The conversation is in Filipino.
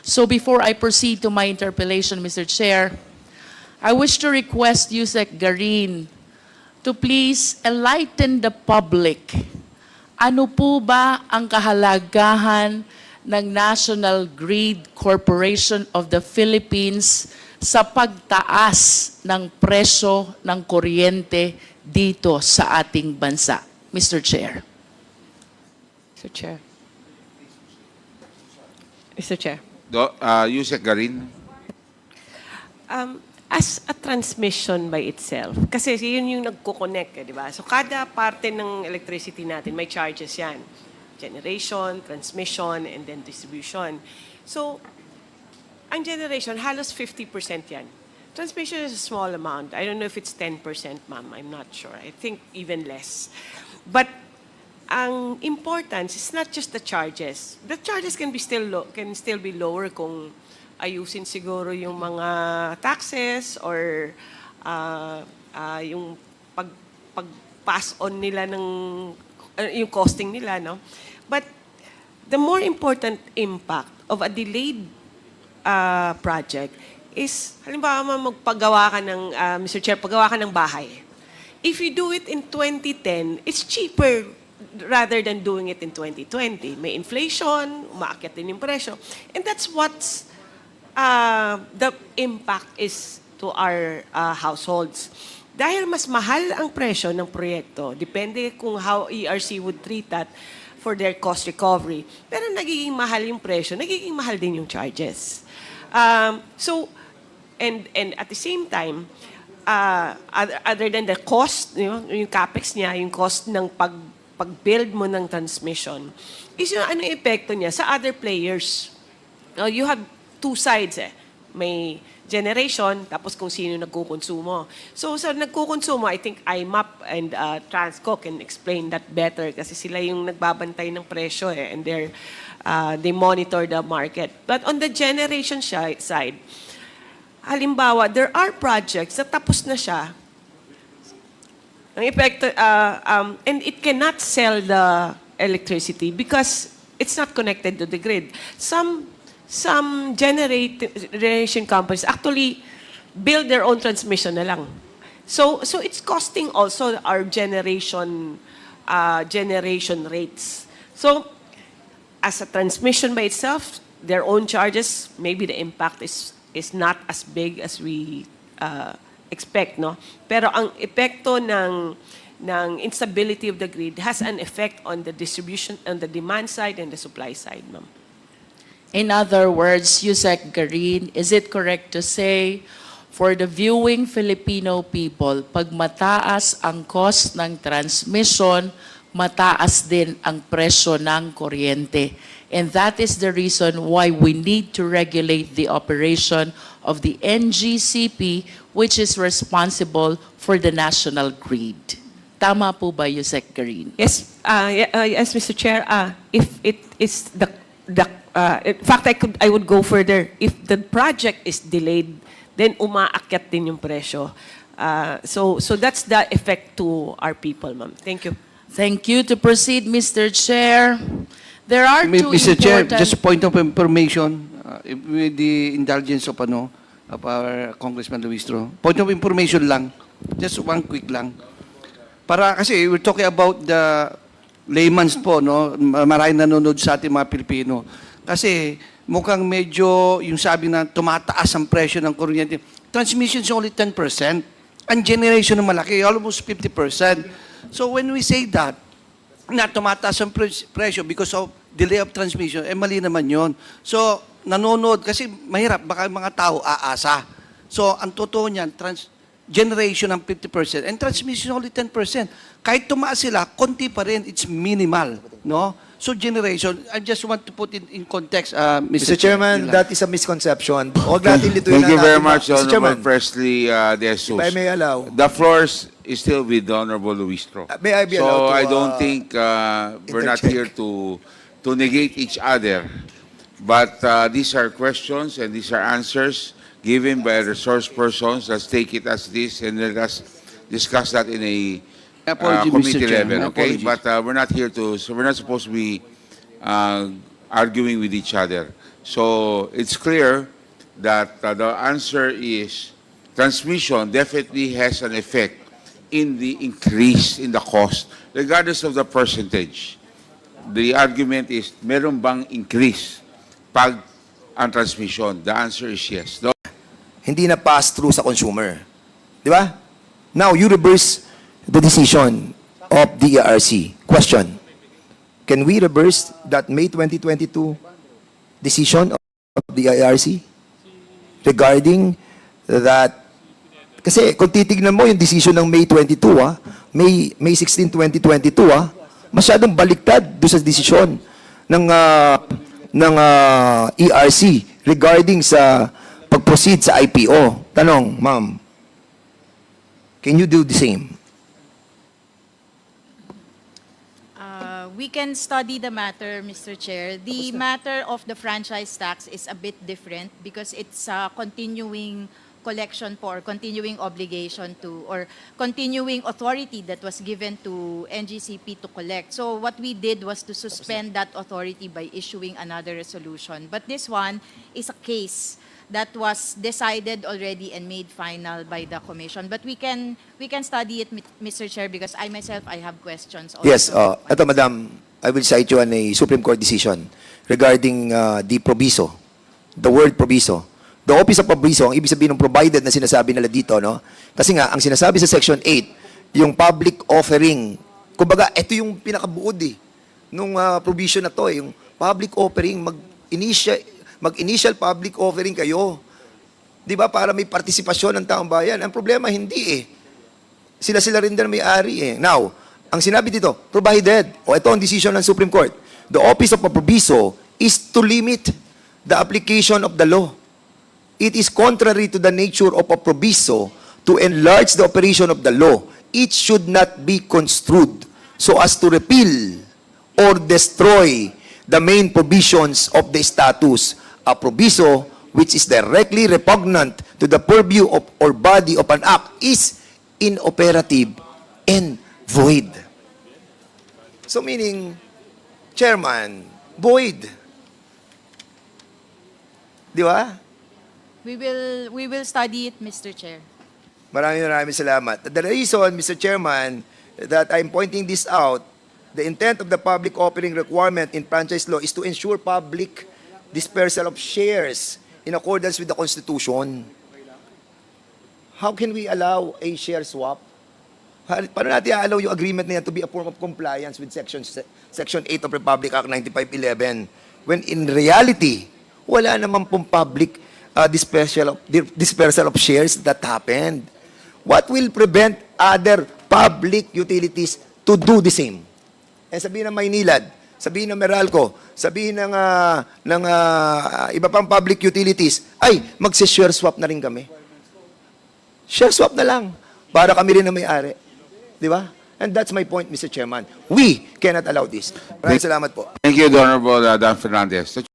So before I proceed to my interpellation, Mr. Chair, I wish to request Yusek Garin to please enlighten the public. Ano po ba ang kahalagahan ng National Grid Corporation of the Philippines sa pagtaas ng presyo ng kuryente dito sa ating bansa? Mr. Chair. Mr. Chair. Mr. Chair. Yusek Garin. As a transmission by itself, kasi yun yung nagko-connect, di ba? So kada parte ng electricity natin, may charges yan. Generation, transmission, and then distribution. So, ang generation, halos 50% yan. Transmission is a small amount. I don't know if it's 10%, ma'am. I'm not sure. I think even less. But ang importance is not just the charges. The charges can still be lower kung ayusin siguro yung mga taxes or yung pag-pass on nila ng yung costing nila, no? But the more important impact of a delayed project is, halimbawa magpagawa ka ng, Mr. Chair, paggawa ka ng bahay. If you do it in 2010, it's cheaper rather than doing it in 2020. May inflation, umaakyat din yung presyo. And that's what's the impact is to our households. Dahil mas mahal ang presyo ng proyekto, depende kung how ERC would treat that for their cost recovery. Pero nagiging mahal yung presyo, nagiging mahal din yung charges. And at the same time, other than the cost, yung capex niya, yung cost ng pag-build mo ng transmission, is yung ano epekto niya sa other players. You have two sides eh. May generation, tapos kung sino nagkukonsumo. So sa nagkukonsumo, I think IMAP and Transco can explain that better kasi sila yung nagbabantay ng presyo eh, and they monitor the market. But on the generation side, halimbawa, there are projects na tapos na siya. Ang epekto, and it cannot sell the electricity because it's not connected to the grid. Some generation companies actually build their own transmission na lang. So it's costing also our generation rates. So as a transmission by itself, their own charges, maybe the impact is not as big as we expect, no? Pero ang epekto ng instability of the grid has an effect on the distribution, on the demand side and the supply side, ma'am. In other words, Yusek Garin, is it correct to say, for the viewing Filipino people, pag mataas ang cost ng transmission, mataas din ang presyo ng kuryente. And that is the reason why we need to regulate the operation of the NGCP, which is responsible for the national grid. Tama po ba, Yusek Garin? Yes, yes, Mr. Chair. If it is in fact, I would go further. If the project is delayed, then umaakyat din yung presyo. So that's the effect to our people, ma'am. Thank you. Thank you. To proceed, Mr. Chair, there are two Mr. Chair, important... just a point of information, with the indulgence of our Congressman Luistro. Point of information lang, just one quick lang. Para kasi we're talking about the layman's po, no? Maraming nanonood sa ating mga Pilipino. Kasi mukhang medyo yung sabi na tumataas ang presyo ng kuryente. Transmission is only 10%. Ang generation na malaki, almost 50%. So when we say that, na tumataas ang presyo because of delay of transmission, mali naman yun. So nanonood, kasi mahirap, baka mga tao aasa. So ang totoo niyan, generation ng 50% and transmission only 10%. Kahit tumaas sila, konti pa rin, it's minimal, no? So generation, I just want to put it in context, Mr. Chairman, that is a misconception. Huwag natin lituin Thank you very natin. much, Mr. Honorable Chairman, Presley De Jesus. if I may allow. The floor is still with the Honorable Luistro. May I be So allowed to, I don't think we're not here interject? to negate each other. But these are questions and these are answers given by resource persons. Let's take it as this and let us discuss that in a Apology, Mr. committee Chair. level, okay? Apologies. But we're not here to, so we're not supposed to be arguing with each other. So it's clear that the answer is transmission definitely has an effect in the increase in the cost, regardless of the percentage. The argument is, meron bang increase pag ang transmission? The answer is yes. No? Hindi na pass through sa consumer. Di ba? Now, you reverse the decision of the ERC. Question. Can we reverse that May 2022 decision of the ERC regarding that? Kasi kung titignan mo yung decision ng May 22, May 16, 2022, masyadong baliktad doon sa desisyon ng ERC regarding sa pag-proceed sa IPO. Tanong, ma'am, can you do the same? We can study the matter, Mr. Chair. The matter of the franchise tax is a bit different because it's a continuing collection for, continuing obligation to, or continuing authority that was given to NGCP to collect. So what we did was to suspend that authority by issuing another resolution. But this one is a case that was decided already and made final by the commission. But we can study it, Mr. Chair, because I myself, I have questions also. Yes, ito madam, I will cite you on a Supreme Court decision regarding the proviso, the word proviso. The Office of Proviso, ang ibig sabihin ng provided na sinasabi nila dito, no? Kasi nga, ang sinasabi sa Section 8, yung public offering, kumbaga, ito yung pinakabuod nung provision na to, yung public offering, mag-initial public offering kayo. Di ba? Para may partisipasyon ng taong bayan. Ang problema, hindi Sila-sila rin din may-ari Now, ang sinabi dito, provided, ito ang decision ng Supreme Court, the Office of Proviso is to limit the application of the law. It is contrary to the nature of a proviso to enlarge the operation of the law. It should not be construed so as to repeal or destroy the main provisions of the status. A proviso which is directly repugnant to the purview of or body of an act is inoperative and void. So meaning, Chairman, void. Di ba? We will study it, Mr. Chair. Maraming salamat. The reason, Mr. Chairman, that I'm pointing this out, the intent of the public offering requirement in franchise law is to ensure public dispersal of shares in accordance with the Constitution. How can we allow a share swap? Paano natin i-allow yung agreement na yan to be a form of compliance with Section 8 of Republic Act 9511 when in reality, wala naman pong public dispersal of shares that happened? What will prevent other public utilities to do the same? Sabihin ng Maynilad, sabihin ng Meralco, sabihin ng iba pang public utilities, ay, magsi-share swap na rin kami. Share swap na lang para kami rin na may-ari. Di ba? And that's my point, Mr. Chairman. We cannot allow this. Maraming salamat po. Thank you, Honorable Dan Fernandez.